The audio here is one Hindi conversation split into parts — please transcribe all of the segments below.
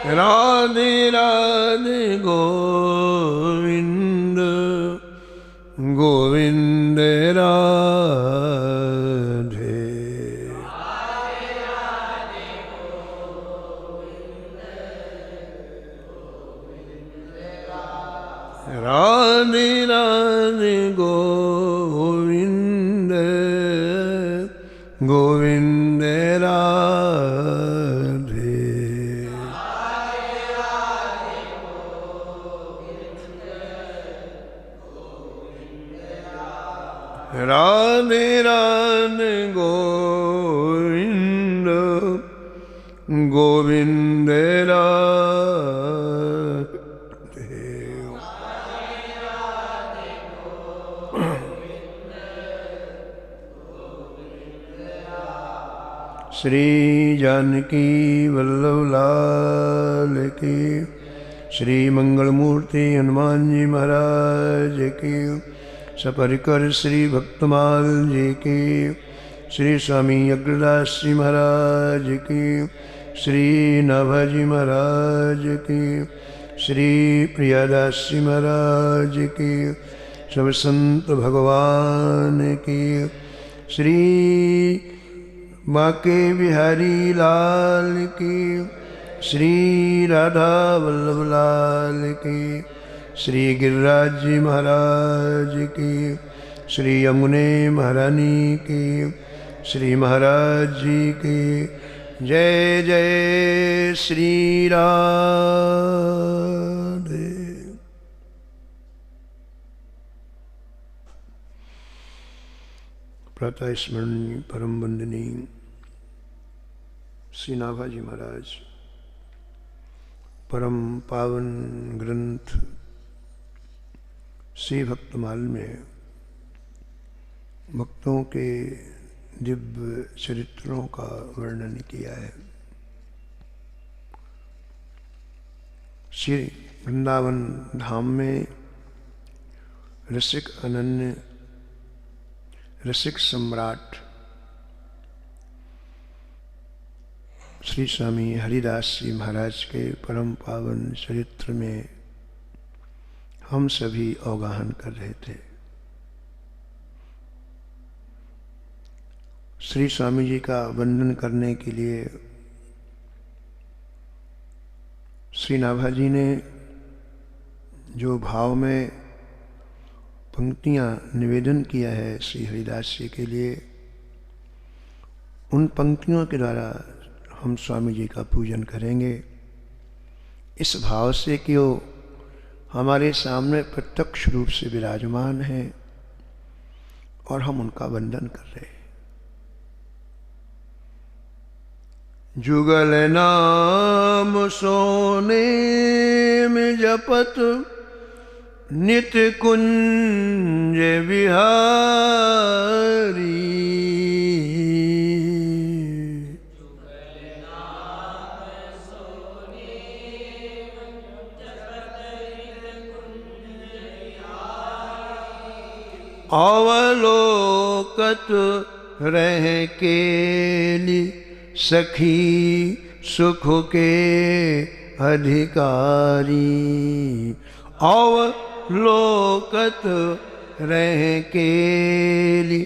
राधे राधे गोविंद गोविंद राधे। राधे राधे गोविंद गोविंद राधे। राधे राधे गोविंद गोविंद राधे। श्री जानकी वल्लभ लाल की, श्री मंगलमूर्ति हनुमान जी महाराज की, सपरिकर श्री भक्तमाल जी की, श्री स्वामी अग्रदास जी महाराज की, श्री नाभाजी महाराज की, श्री प्रियादास जी महाराज की, सब संत भगवान की, श्री बांके बिहारी लाल की, श्री राधा वल्लभ लाल की, श्री गिरिराज जी महाराज की, श्री यमुने महारानी की, श्री महाराज जी की। जय जय श्री राधे। प्रातः स्मरणीय परम वंदनीय श्री नाभाजी महाराज परम पावन ग्रंथ श्री भक्तमाल में भक्तों के दिव्य चरित्रों का वर्णन किया है। श्री वृंदावन धाम में रसिक अनन्य रसिक सम्राट श्री स्वामी हरिदास जी महाराज के परम पावन चरित्र में हम सभी अवगाहन कर रहे थे। श्री स्वामी जी का वंदन करने के लिए श्री नाभाजी ने जो भाव में पंक्तियां निवेदन किया है श्री हरिदास जी के लिए, उन पंक्तियों के द्वारा हम स्वामी जी का पूजन करेंगे, इस भाव से कि वो हमारे सामने प्रत्यक्ष रूप से विराजमान है और हम उनका वंदन कर रहे हैं। जुगल नाम सोने में जपत नित कुंज बिहारी, अवलोकत रह केली सखी सुख के अधिकारी, अवलोकत रह केली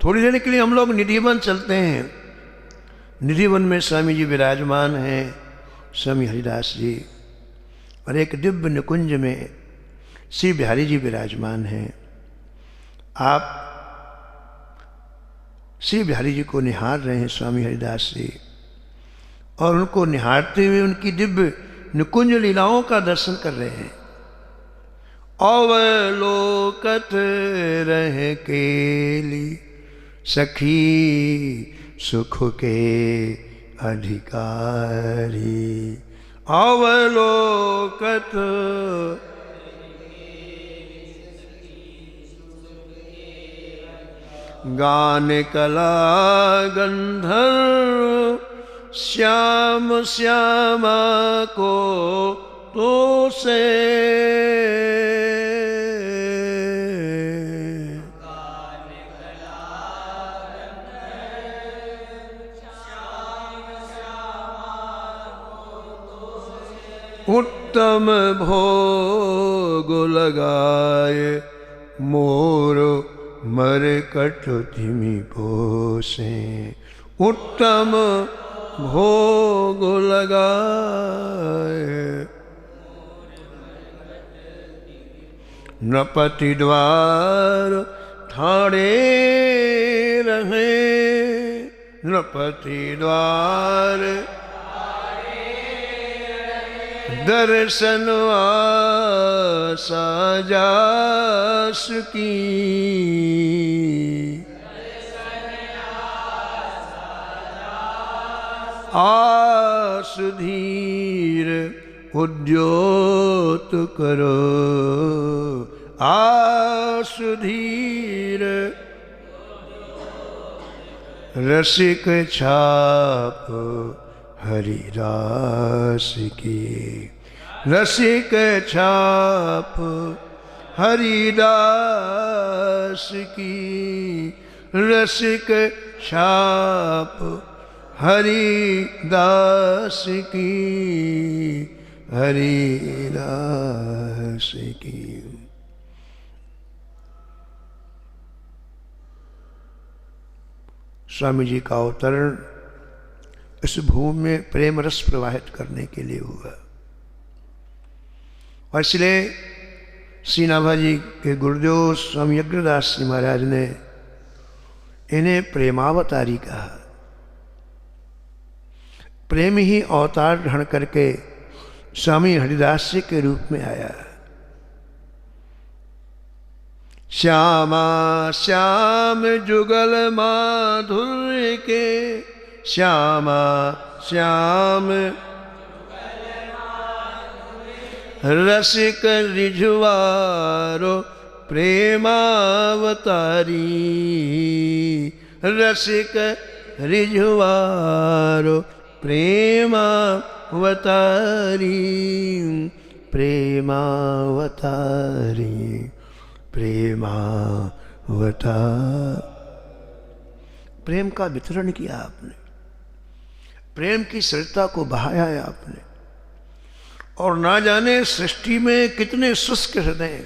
थोड़ी देर के लिए हम लोग निधिवन चलते हैं। निधिवन में स्वामी जी विराजमान हैं, स्वामी हरिदास जी, और एक दिव्य निकुंज में श्री बिहारी जी विराजमान हैं। आप श्री बिहारी जी को निहार रहे हैं स्वामी हरिदास जी, और उनको निहारते हुए उनकी दिव्य निकुंज लीलाओं का दर्शन कर रहे हैं। अवलोकत रह केली सखी सुख के अधिकारी, अवलोकत गान कला गंधर्व श्याम श्यामा को तो से, उत्तम भोग लगाए मोर मरकट तिमि पोसे। उत्तम भोग लगाए नपति द्वार ठाड़े रहे। नपति द्वार दर्शन आसा जास की। आस धीर उद्योत करो। आस धीर रसिक छाप हरिदास की। रसिक छाप हरिदास की। रसिक छाप हरिदास की। हरिदास की। स्वामी जी का अवतरण इस भूमि में प्रेम रस प्रवाहित करने के लिए हुआ और इसलिए सीनाभा जी के गुरुदेव स्वामी अग्रदास जी महाराज ने इन्हें प्रेमावतारी कहा। प्रेम ही अवतार ग्रहण करके स्वामी हरिदास जी के रूप में आया। श्यामा श्याम जुगल माधुर्य के। श्यामा श्याम रसिक रिझवारो प्रेमावतारी। रसिक रिझवारो प्रेमावतारी। प्रेमावतारी प्रेमावतार। प्रेम का वितरण किया आपने। प्रेम की सरिता को बहाया है आपने। और ना जाने सृष्टि में कितने शुष्क हृदय,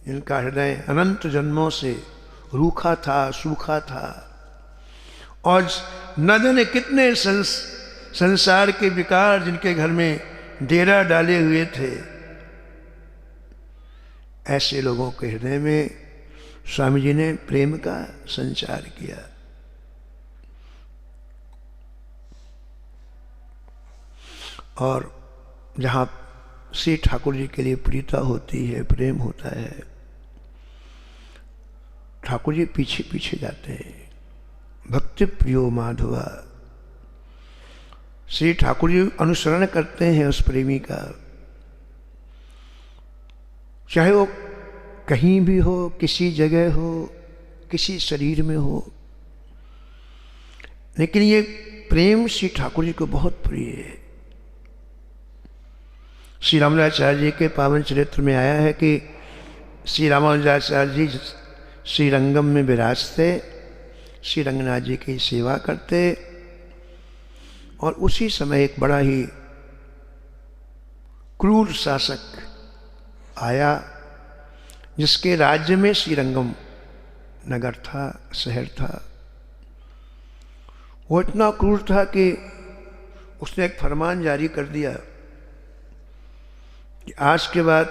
इनका हृदय अनंत जन्मों से रूखा था, सूखा था। और न जाने कितने संसार के विकार जिनके घर में डेरा डाले हुए थे। ऐसे लोगों के हृदय में स्वामी जी ने प्रेम का संचार किया। और जहाँ श्री ठाकुर जी के लिए प्रीता होती है, प्रेम होता है, ठाकुर जी पीछे पीछे जाते हैं। भक्ति प्रियो माधवा। श्री ठाकुर जी अनुसरण करते हैं उस प्रेमी का, चाहे वो कहीं भी हो, किसी जगह हो, किसी शरीर में हो। लेकिन ये प्रेम श्री ठाकुर जी को बहुत प्रिय है। श्री रामानुजाचार्य जी के पावन चरित्र में आया है कि श्री रामानुजाचार्य जी श्री रंगम में विराजते, श्री रंगनाथ जी की सेवा करते और उसी समय एक बड़ा ही क्रूर शासक आया जिसके राज्य में श्रीरंगम नगर था, शहर था। वो इतना क्रूर था कि उसने एक फरमान जारी कर दिया कि आज के बाद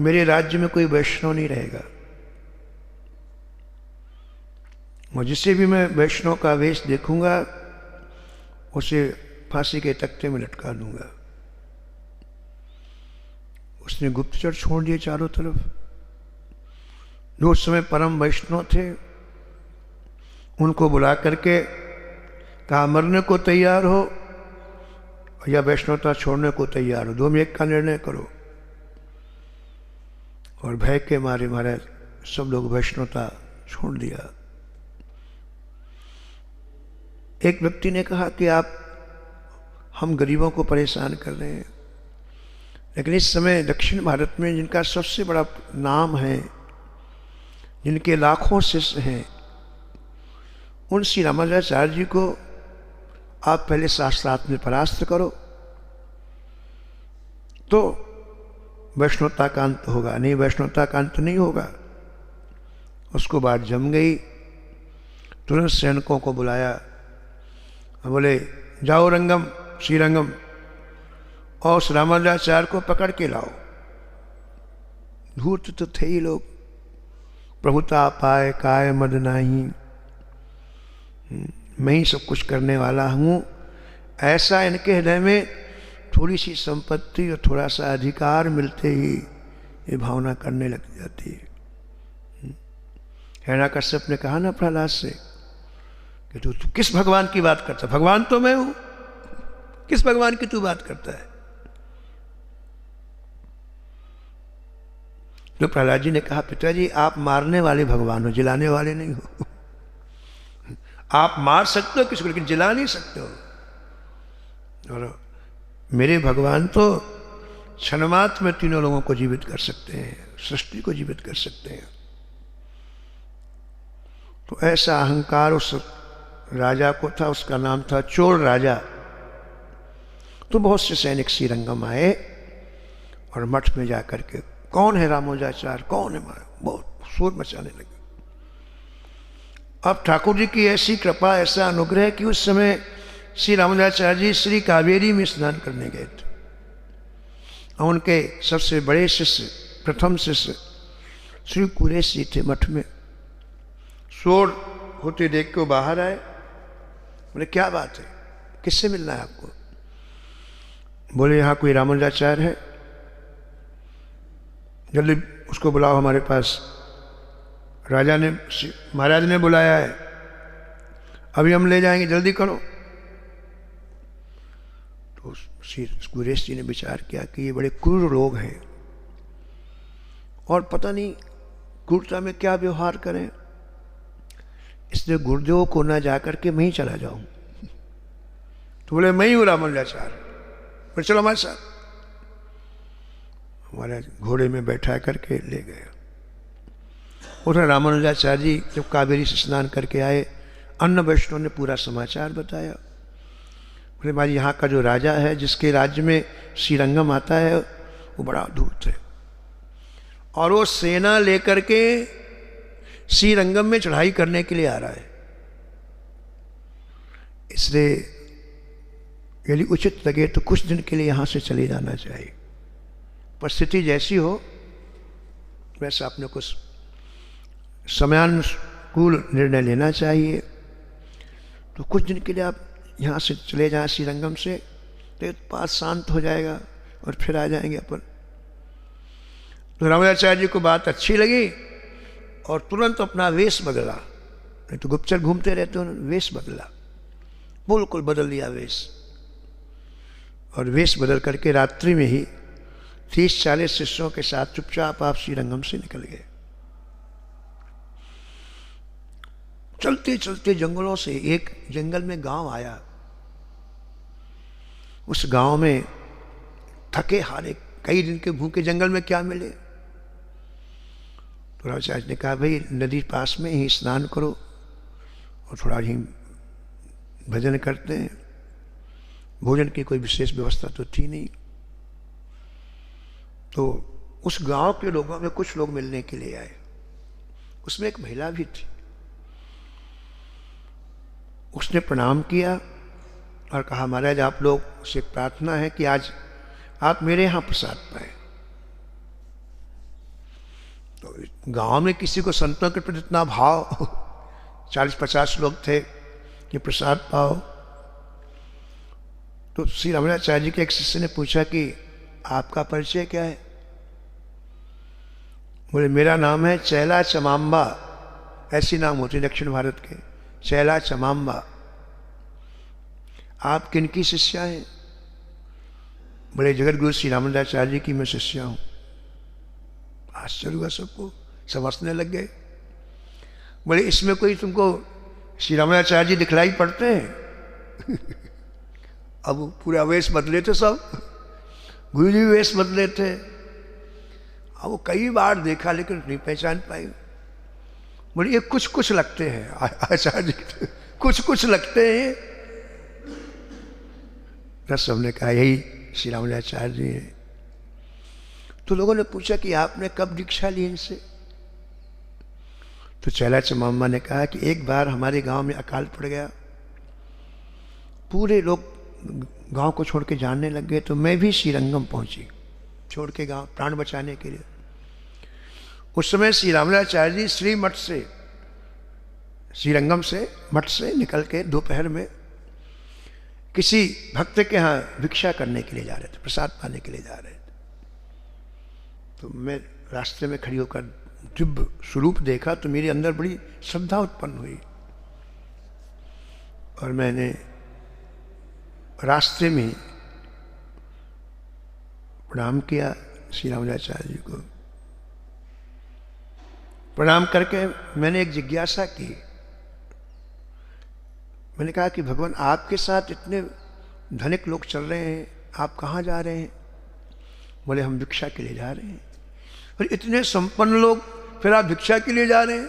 मेरे राज्य में कोई वैष्णव नहीं रहेगा और जिसे भी मैं वैष्णव का वेश देखूंगा उसे फांसी के तख्ते में लटका दूंगा। उसने गुप्तचर छोड़ दिए चारों तरफ। जो उस समय परम वैष्णव थे उनको बुला करके कहा मरने को तैयार हो या वैष्णवता छोड़ने को तैयार हो, दो में एक का निर्णय करो। और भय के मारे मारे सब लोग वैष्णवता छोड़ दिया। एक व्यक्ति ने कहा कि हम गरीबों को परेशान कर रहे हैं, लेकिन इस समय दक्षिण भारत में जिनका सबसे बड़ा नाम है, जिनके लाखों शिष्य हैं, उन श्री रामानुजाचार्य जी को आप पहले शास्त्रार्थ में परास्त करो, तो वैष्णवता का अंत होगा, नहीं वैष्णवता का अंत नहीं होगा। उसको बात जम गई, तुरंत सैनिकों को बुलाया, बोले जाओ रंगम श्रीरंगम और उस रामानुजाचार्य को पकड़ के लाओ। धूर्त तो थे ही लोग, प्रभुता पाए काय मद नाही, मैं ही सब कुछ करने वाला हूँ, ऐसा इनके हृदय में थोड़ी सी संपत्ति और थोड़ा सा अधिकार मिलते ही ये भावना करने लग जाती है। हिरण्याकश्यप ने कहा ना प्रहलाद से कि तू किस भगवान की बात करता है? भगवान तो मैं हूं, किस भगवान की तू बात करता है? तो प्रहलाद जी ने कहा पिताजी आप मारने वाले भगवान हो, जिलाने वाले नहीं हो। आप मार सकते हो किसी को, लेकिन जिला नहीं सकते हो। और मेरे भगवान तो क्षणमात्र में तीनों लोगों को जीवित कर सकते हैं, सृष्टि को जीवित कर सकते हैं। तो ऐसा अहंकार उस राजा को था, उसका नाम था चोर राजा। तो बहुत से सैनिक श्रीरंगम आए और मठ में जाकर के कौन है रामानुजाचार्य, कौन है, बहुत शोर मचाने लगे। अब ठाकुर जी की ऐसी कृपा, ऐसा अनुग्रह कि उस समय श्री रामानुजाचार्य जी श्री कावेरी में स्नान करने गए थे और उनके सबसे बड़े शिष्य, प्रथम शिष्य श्री कुरेश जी थे मठ में। शोर होते देख के वो बाहर आए, बोले क्या बात है, किससे मिलना है आपको? बोले यहाँ कोई रामानुजाचार्य है, जल्दी उसको बुलाओ हमारे पास। राजा ने, महाराज ने बुलाया है, अभी हम ले जाएंगे, जल्दी करो। तो श्री गुरेश जी ने विचार किया कि ये बड़े क्रूर लोग हैं और पता नहीं क्रूरता में क्या व्यवहार करें, इसलिए गुरुदेव को ना जाकर के मैं ही चला जाऊं। तो बोले मैं ही हूं रामानुजाचार्य, बोले चलो हमारे साथ। हमारे घोड़े में बैठा करके ले गए। उधर रामानुजाचार्य जी जब कावेरी से स्नान करके आए, अन्य वैष्णव ने पूरा समाचार बताया। बोले भाई यहाँ का जो राजा है, जिसके राज्य में श्रीरंगम आता है, वो बड़ा धूर्त है और वो सेना लेकर के श्रीरंगम में चढ़ाई करने के लिए आ रहा है। इसलिए यदि उचित लगे तो कुछ दिन के लिए यहाँ से चले जाना चाहिए। परिस्थिति जैसी हो वैसा अपने को समयानुकूल निर्णय लेना चाहिए। तो कुछ दिन के लिए आप यहाँ से चले जाएं श्रीरंगम से, तो पास शांत हो जाएगा और फिर आ जाएंगे अपन। तो रामानुजाचार्य जी को बात अच्छी लगी और तुरंत अपना वेश बदला। नहीं तो गुप्तचर घूमते रहते, उन्होंने वेश बदला, बिल्कुल बदल लिया वेश। और वेश बदल करके रात्रि में ही 30-40 शिष्यों के साथ चुपचाप आप श्रीरंगम से निकल गए। चलते चलते जंगलों से एक जंगल में गांव आया। उस गांव में थके हारे, कई दिन के भूखे, जंगल में क्या मिले। तो रामाचार्य ने कहा भाई नदी पास में ही स्नान करो और थोड़ा ही भजन करते हैं। भोजन की कोई विशेष व्यवस्था तो थी नहीं। तो उस गांव के लोगों में कुछ लोग मिलने के लिए आए, उसमें एक महिला भी थी। उसने प्रणाम किया और कहा महाराज आप लोग से प्रार्थना है कि आज आप मेरे यहाँ प्रसाद पाए। तो गांव में किसी को संतों के प्रति इतना भाव, 40-50 लोग थे कि प्रसाद पाओ। तो श्री रामानुजाचार्य जी के एक शिष्य ने पूछा कि आपका परिचय क्या है? बोले मेरा नाम है चैला चमाम्बा, ऐसी नाम होते दक्षिण भारत के, चैला चमाम्बा। आप किनकी शिष्या हैं? बोले जगत गुरु श्री रामानुजाचार्य जी की मैं शिष्या हूं। आश्चर्य हुआ सबको, सब हंसने लग गए। बोले इसमें कोई तुमको श्री रामानुजाचार्य जी दिखलाई पड़ते हैं? अब पूरा वेश बदले थे सब, गुरु जी वेश बदले थे। अब वो कई बार देखा लेकिन नहीं पहचान पाई। बोले ये कुछ कुछ लगते हैं आचार्य जी, कुछ कुछ लगते हैं। बस हमने कहा यही श्री रामानुजाचार्य जी हैं। तो लोगों ने पूछा कि आपने कब दीक्षा ली इनसे? तो चैलाच मामा ने कहा कि एक बार हमारे गांव में अकाल पड़ गया, पूरे लोग गांव को छोड़ के जाने लग गए, तो मैं भी श्रीरंगम पहुंची छोड़ के गांव, प्राण बचाने के लिए। उस समय श्री रामाचार्य जी श्रीमठ से, श्रीरंगम से, मठ से निकल के दोपहर में किसी भक्त के यहाँ भिक्षा करने के लिए जा रहे थे, प्रसाद पाने के लिए जा रहे थे। तो मैं रास्ते में खड़ी होकर दिव्य स्वरूप देखा तो मेरे अंदर बड़ी श्रद्धा उत्पन्न हुई, और मैंने रास्ते में प्रणाम किया श्री रामाचार्य जी को। प्रणाम करके मैंने एक जिज्ञासा की। मैंने कहा कि भगवान, आपके साथ इतने धनिक लोग चल रहे हैं, आप कहाँ जा रहे हैं? बोले हम भिक्षा के लिए जा रहे हैं। और इतने संपन्न लोग, फिर आप भिक्षा के लिए जा रहे हैं?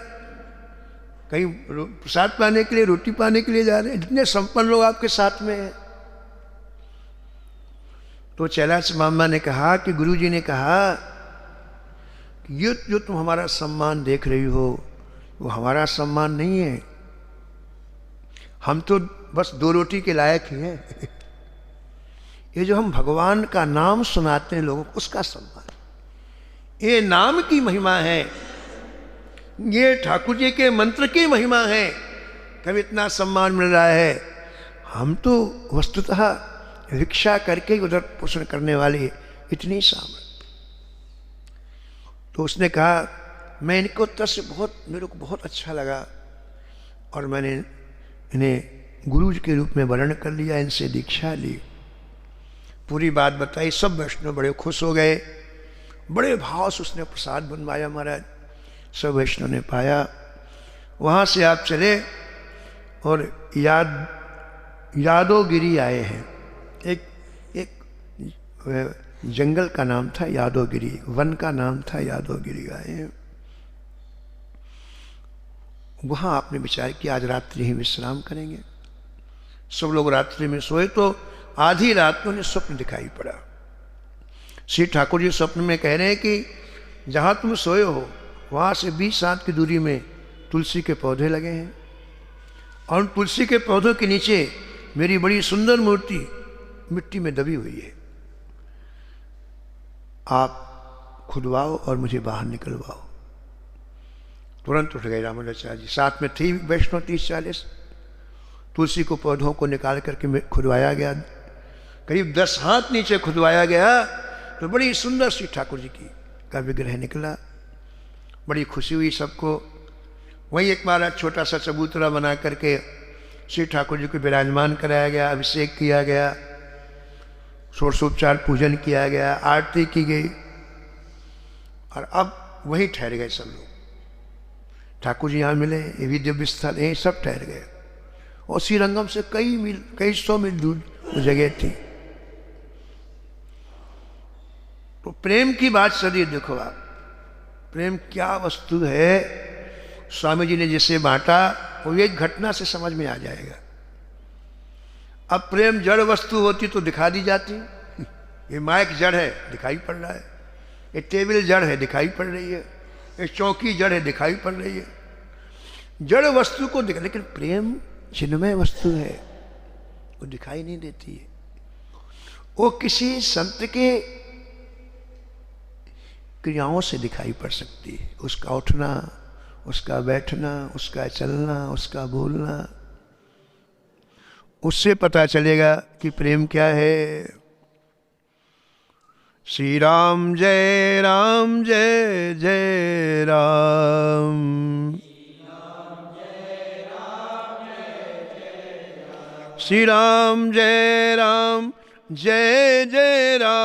कहीं प्रसाद पाने के लिए, रोटी पाने के लिए जा रहे हैं? इतने संपन्न लोग आपके साथ में हैं। तो चैलाच मामा ने कहा कि गुरुजी ने कहा कि ये जो तुम हमारा सम्मान देख रही हो, वो हमारा सम्मान नहीं है, हम तो बस 2 रोटी के लायक ही हैं। ये जो हम भगवान का नाम सुनाते हैं लोगों को, उसका सम्मान, ये नाम की महिमा है, ये ठाकुर जी के मंत्र की महिमा है, कभी इतना सम्मान मिल रहा है। हम तो वस्तुतः भिक्षा करके उधर पोषण करने वाले, इतनी सामर्थ। तो उसने कहा, मैं इनको उत्तर से मेरे को बहुत अच्छा लगा, और मैंने इन्हें गुरु जी के रूप में वर्ण कर लिया, इनसे दीक्षा ली। पूरी बात बताई, सब वैष्णव बड़े खुश हो गए, बड़े भाव से उसने प्रसाद बनवाया महाराज, सब वैष्णव ने पाया। वहाँ से आप चले और यादवगिरी आए हैं। एक जंगल का नाम था यादवगिरी, वन का नाम था यादवगिरी आए हैं। वहाँ आपने विचार किया आज रात्रि ही विश्राम करेंगे। सब लोग रात्रि में सोए तो आधी रात में उन्हें स्वप्न दिखाई पड़ा। श्री ठाकुर जी स्वप्न में कह रहे हैं कि जहाँ तुम सोए हो वहाँ से 20 हाथ की दूरी में तुलसी के पौधे लगे हैं, और उन तुलसी के पौधों के नीचे मेरी बड़ी सुंदर मूर्ति मिट्टी में दबी हुई है। आप खुदवाओ और मुझे बाहर निकलवाओ। तुरंत उठ गए रामाचार्य जी, साथ में थी वैष्णव 30-40। तुलसी को पौधों को निकाल करके खुदवाया गया, करीब 10 हाथ नीचे खुदवाया गया तो बड़ी सुंदर श्री ठाकुर जी की का विग्रह निकला। बड़ी खुशी हुई सबको। वहीं एक बार छोटा सा चबूतरा बना करके श्री ठाकुर जी को विराजमान कराया गया, अभिषेक किया गया, षोडशोपचार पूजन किया गया, आरती की गई, और अब वहीं ठहर गए सब लोग। ठाकुर जी यहाँ मिले, ये भी दिव्य स्थल, यहीं सब ठहर गए। और श्रीरंगम से कई 100 मील दूर वो जगह थी। तो प्रेम की बात चलिए, देखो आप प्रेम क्या वस्तु है। स्वामी जी ने जिसे बांटा वो एक घटना से समझ में आ जाएगा। अब प्रेम जड़ वस्तु होती तो दिखा दी जाती। ये माइक जड़ है, दिखाई पड़ रहा है। ये टेबल जड़ है, दिखाई पड़ रही है। ये चौकी जड़ है, दिखाई पड़ रही है। जड़ वस्तु को दिखा, लेकिन प्रेम चिन्मय वस्तु है, वो दिखाई नहीं देती है। वो किसी संत के क्रियाओं से दिखाई पड़ सकती है। उसका उठना, उसका बैठना, उसका चलना, उसका बोलना, उससे पता चलेगा कि प्रेम क्या है। श्री राम जय राम जय जय राम, श्री राम जय राम जय जय राम,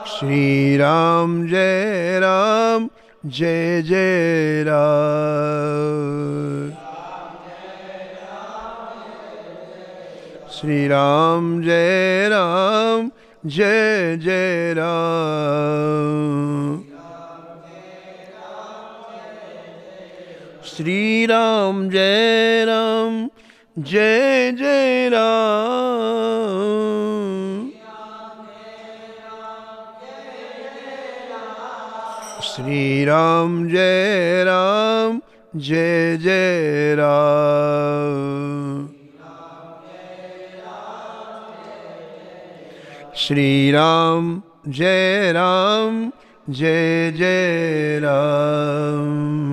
श्री राम जय राम जय जय राम, श्री राम जय राम जय जय राम, श्री राम जय राम जय जय राम, श्री राम जय राम, जय जय राम, श्री राम जय राम, जय जय राम,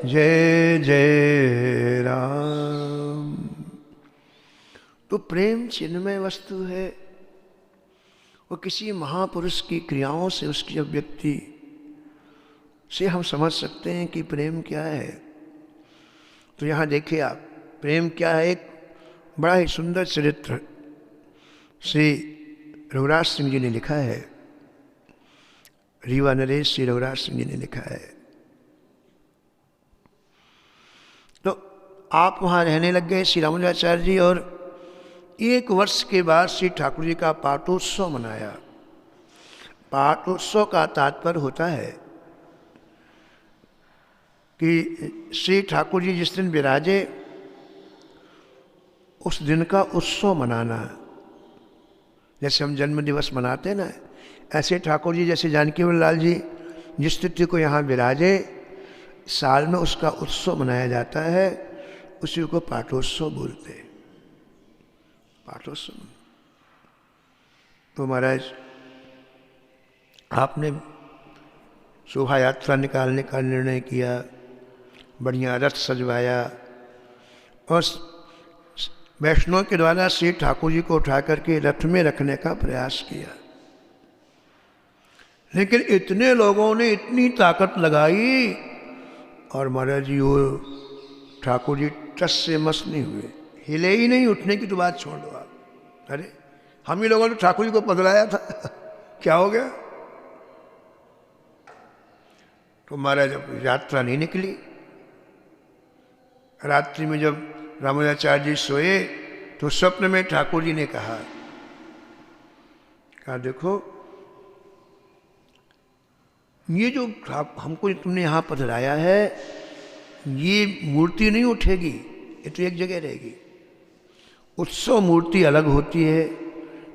जय जय राम। तो प्रेम चिन्मय वस्तु है। वो किसी महापुरुष की क्रियाओं से, उसकी अभिव्यक्ति से हम समझ सकते हैं कि प्रेम क्या है। तो यहाँ देखिए आप, प्रेम क्या है। एक बड़ा ही सुंदर चरित्र श्री रघुराज सिंह जी ने लिखा है। रीवा नरेश श्री रघुराज सिंह जी ने लिखा है। तो आप वहाँ रहने लग गए श्री रामानुजाचार्य जी, और 1 वर्ष के बाद श्री ठाकुर जी का पाटोत्सव मनाया। पाटोत्सव का तात्पर्य होता है कि श्री ठाकुर जी जिस दिन विराजे उस दिन का उत्सव मनाना। जैसे हम जन्म दिवस मनाते हैं ना, ऐसे ठाकुर जी जैसे जानकी लाल जी जिस तिथि को यहाँ विराजे, साल में उसका उत्सव मनाया जाता है। उसी को पाटोत्सव बोलते हैं। पाटोत्सव। तो महाराज आपने शोभा यात्रा निकालने का निर्णय किया, बढ़िया रथ सजवाया और वैष्णव के द्वारा श्री ठाकुर जी को उठा करके रथ में रखने का प्रयास किया। लेकिन इतने लोगों ने इतनी ताकत लगाई और महाराज जी वो ठाकुर जी टस से मस नहीं हुए, हिले ही नहीं। उठने की तो बात छोड़ दो आप। अरे हम ही लोगों ने ठाकुर जी को बदलाया था क्या हो गया। तो महाराज जब यात्रा नहीं निकली, रात्रि में जब रामानुजाचार्य जी सोए तो स्वप्न में ठाकुर जी ने कहा देखो ये जो हमको तुमने यहाँ पधराया है, ये मूर्ति नहीं उठेगी, ये तो एक जगह रहेगी। उत्सव मूर्ति अलग होती है,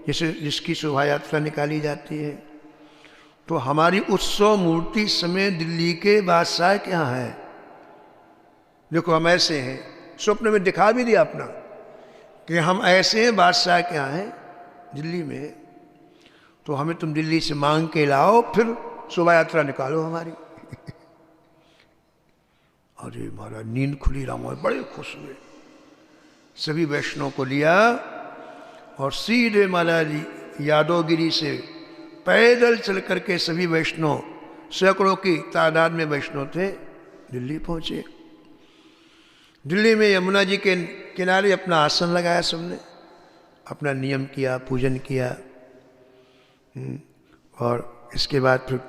जैसे जिसकी शोभा यात्रा निकाली जाती है। तो हमारी उत्सव मूर्ति समय दिल्ली के बादशाह के यहाँ है। देखो हम ऐसे हैं, स्वप्न में दिखा भी दिया अपना कि हम ऐसे हैं, बादशाह के यहाँ हैं दिल्ली में। तो हमें तुम दिल्ली से मांग के लाओ, फिर शोभा यात्रा निकालो हमारी। अरे महाराज नींद खुली, राम बड़े खुश हुए। सभी वैष्णव को लिया और सीधे महाराज यादवगिरी से पैदल चल करके सभी वैष्णव, सैकड़ों की तादाद में वैष्णव थे, दिल्ली पहुंचे। दिल्ली में यमुना जी के किनारे अपना आसन लगाया, सबने अपना नियम किया, पूजन किया। और इसके बाद फिर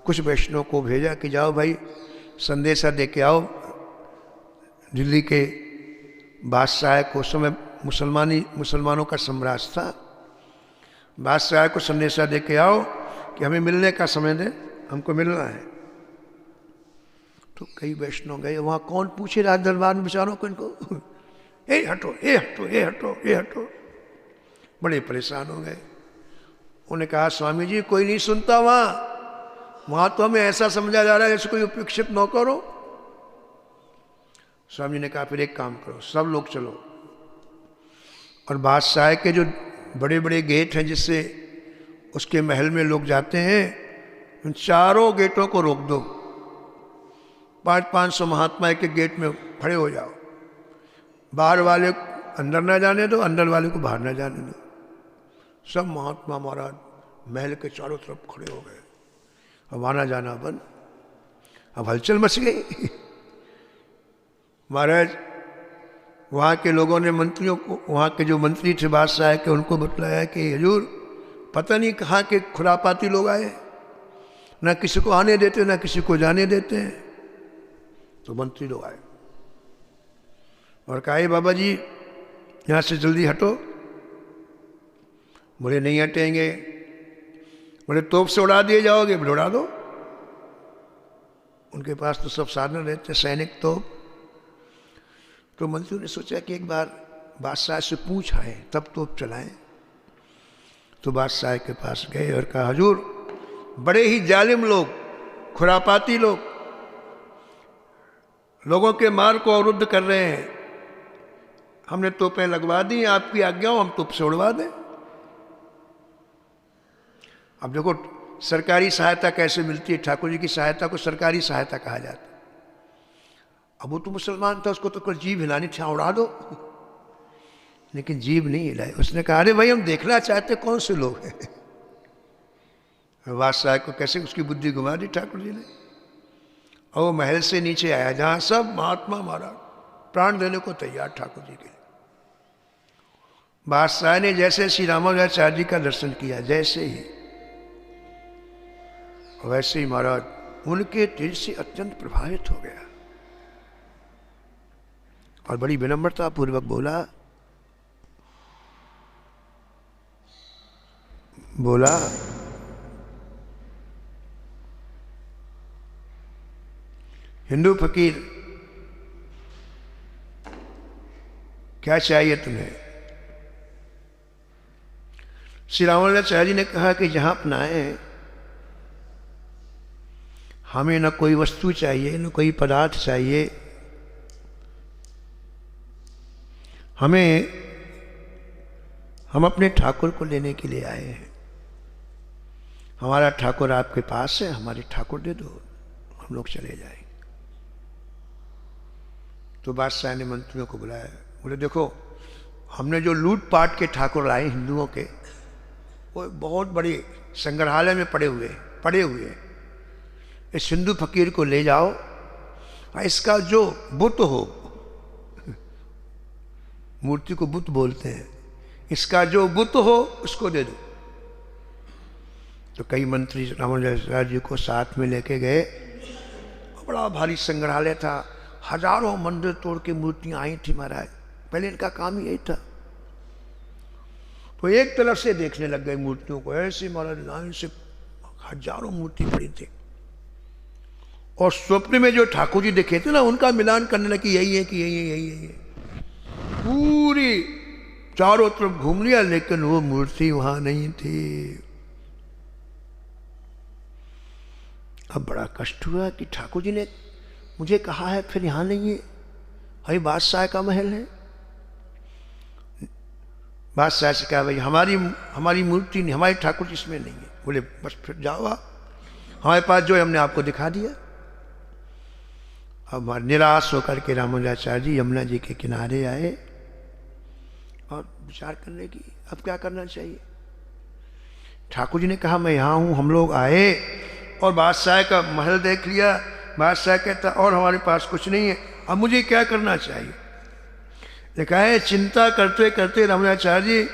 कुछ वैष्णव को भेजा कि जाओ भाई संदेशा दे के आओ दिल्ली के बादशाह को। समय मुसलमानों का साम्राज्य था। बादशाह को संदेशा दे के आओ कि हमें मिलने का समय दे, हमको मिलना है। तो कई वैष्णव गए वहाँ। कौन पूछे राज दरबार में बेचारों को, इनको ए हटो ए हटो ए हटो ए हटो। बड़े परेशान हो गए। उन्होंने कहा स्वामी जी कोई नहीं सुनता वहाँ तो हमें ऐसा समझा जा रहा है जैसे कोई उपेक्षित नौकर हो। स्वामी ने कहा फिर एक काम करो, सब लोग चलो और बादशाह के जो बड़े बड़े गेट हैं जिससे उसके महल में लोग जाते हैं, उन चारों गेटों को रोक दो। 500 महात्मा के गेट में खड़े हो जाओ। बाहर वाले अंदर ना जाने दो, अंदर वाले को बाहर ना जाने दो। सब महात्मा महाराज महल के चारों तरफ खड़े हो गए। अब आना जाना बंद। अब हलचल मच गई। महाराज वहाँ के लोगों ने मंत्रियों को, वहाँ के जो मंत्री थे बादशाह के, उनको बतलाया कि हजूर पता नहीं कहाँ के खुरापाती लोग आए, ना किसी को आने देते ना किसी को जाने देते हैं। तो मंत्री लोग आए और कहा बाबा जी यहाँ से जल्दी हटो। बोले नहीं हटेंगे। बोले तोप से उड़ा दिए जाओगे। बोले उड़ा दो। उनके पास तो सब साधन रहते, सैनिक तोप। तो मंत्रियों ने सोचा कि एक बार बादशाह से पूछ आए तब तोप चलाएं। तो बादशाह के पास गए और कहा, हुजूर, बड़े ही जालिम लोग, खुरापाती लोग लोगों के मार्ग को अवरुद्ध कर रहे हैं। हमने तोपें लगवा दी, आपकी आज्ञा हो हम तोप से उड़वा दें। अब देखो सरकारी सहायता कैसे मिलती है, ठाकुर जी की सहायता को सरकारी सहायता कहा जाता है। अब वो तो मुसलमान था, उसको तो कोई जीभ हिलानी थी, उड़ा दो, लेकिन जीभ नहीं हिलाई। उसने कहा, अरे भाई हम देखना चाहते कौन से लोग हैं। बादशाह को कैसे उसकी बुद्धि घुमा दी ठाकुर जी ने। और वो महल से नीचे आया जहां सब महात्मा महाराज प्राण देने को तैयार ठाकुर जी के लिए। बादशाह ने जैसे श्री रामानुजाचार्य जी का दर्शन किया, जैसे ही वैसे ही महाराज उनके तेज से अत्यंत प्रभावित हो गया और बड़ी विनम्रता पूर्वक बोला, हिंदू फकीर, क्या चाहिए तुम्हें? श्री रामानुजाचार्य जी ने कहा कि जहां अपनाए हमें न कोई वस्तु चाहिए, न कोई पदार्थ चाहिए, हम अपने ठाकुर को लेने के लिए आए हैं। हमारा ठाकुर आपके पास है, हमारे ठाकुर दे दो, हम लोग चले जाएंगे। तो बादशाह ने मंत्रियों को बुलाया, बोले देखो हमने जो लूटपाट के ठाकुर लाए हिंदुओं के, वो बहुत बड़ी संग्रहालय में पड़े हुए इस हिंदू फकीर को ले जाओ, इसका जो बुत हो, मूर्ति को बुत बोलते हैं, इसका जो बुत हो उसको दे दो। तो कई मंत्री रामानुजाचार्य जी को साथ में लेके गए। बड़ा भारी संग्रहालय था, हजारों मंदिर तोड़ के मूर्तियां आई थी महाराज। पहले इनका काम ही यही था। तो एक तरफ से देखने लग गए मूर्तियों को, ऐसे महाराज लाइन से हजारों मूर्ति पड़ी थी। और स्वप्न में जो ठाकुर जी दिखे थे ना, उनका मिलान करने लगे, यही है कि यही है। पूरी चारों तरफ घूम लिया, लेकिन वो मूर्ति वहां नहीं थी। अब बड़ा कष्ट हुआ कि ठाकुर जी ने मुझे कहा है, फिर यहां नहीं है, भाई बादशाह का महल है। बादशाह से कहा, भाई हमारी मूर्ति नहीं, हमारे ठाकुर जी इसमें नहीं है। बोले बस फिर जाओ आप, हमारे पास जो है हमने आपको दिखा दिया। अब निराश होकर के रामानुजाचार्य जी यमुना जी के किनारे आए और विचार करने की अब क्या करना चाहिए। ठाकुर जी ने कहा, मैं यहाँ हूँ, हम लोग आए और बादशाह का महल देख लिया। बादशाह कहता और हमारे पास कुछ नहीं है, अब मुझे क्या करना चाहिए। देखा है, चिंता करते करते रामानुजाचार्य जी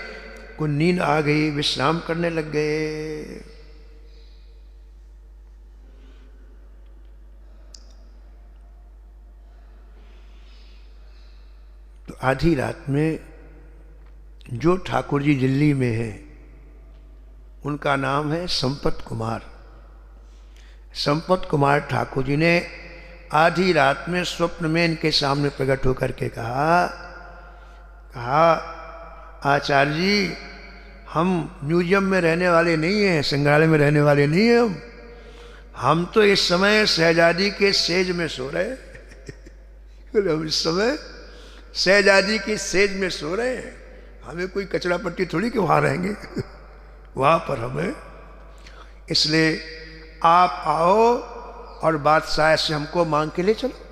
को नींद आ गई, विश्राम करने लग गए। तो आधी रात में जो ठाकुर जी दिल्ली में है, उनका नाम है संपत कुमार। संपत कुमार ठाकुर जी ने आधी रात में स्वप्न में इनके सामने प्रकट होकर के कहा, आचार्य जी, हम म्यूजियम में रहने वाले नहीं हैं, संग्रहालय में रहने वाले नहीं हैं, हम तो इस समय शहजादी के सेज में सो रहे हैं। हम इस समय शहजादी की सेज में सो रहे हैं, हमें कोई कचरा पट्टी थोड़ी कि वहां रहेंगे। वहां पर हमें, इसलिए आप आओ और बादशाह से हमको मांग के ले चलो।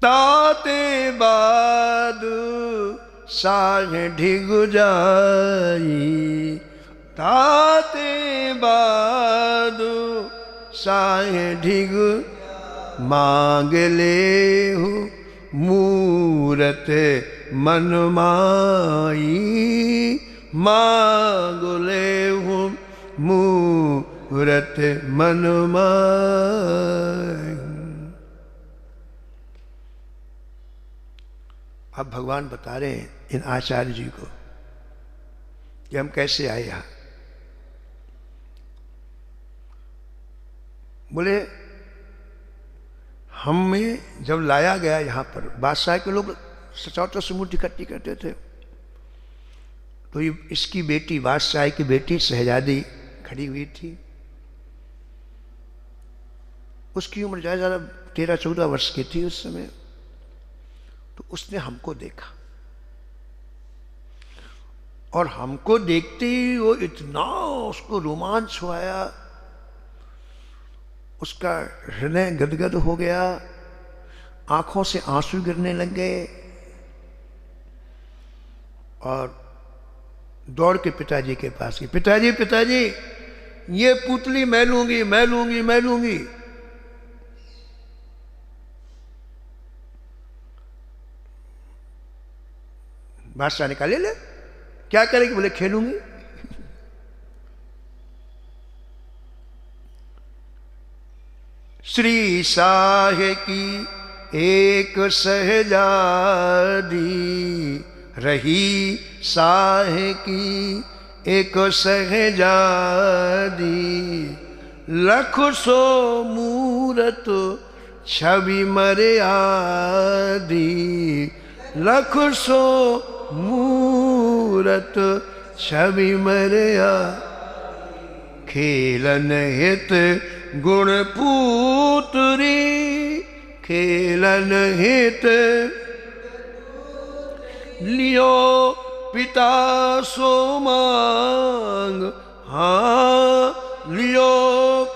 ताते बादू साहे ढिग जाई, ताते बादू साहे ढिग मांग ले हूँ मूरत मन माई, मांग ले हूँ मूरत मन माई। अब भगवान बता रहे हैं इन आचार्य जी को कि हम कैसे आए यहां। बोले हमें जब लाया गया यहाँ पर, बादशाह के लोग सचौतर से मूर्ति इकट्ठी करते थे, तो ये इसकी बेटी, बादशाह की बेटी शहजादी खड़ी हुई थी। उसकी उम्र ज़्यादा 13-14 वर्ष की थी उस समय। तो उसने हमको देखा और हमको देखते ही वो इतना उसको रोमांच हो आया, उसका हृदय गदगद हो गया, आंखों से आंसू गिरने लग गए और दौड़ के पिताजी के पास गई। पिताजी पिताजी, ये पुतली मैं लूंगी, मैं लूंगी, मैं लूंगी। बादशाह ने कहा ले ले, क्या करेगी? बोले खेलूंगी। श्री शाह की एक शहजादी, रही शाह की एक शहजादी, लख सो मूरत छवि मर्यादी, लख सो मूरत छवि मर्या, खेलन हित गुण पूतरी, खेलन हित लियो पिता सो मांग, हाँ लियो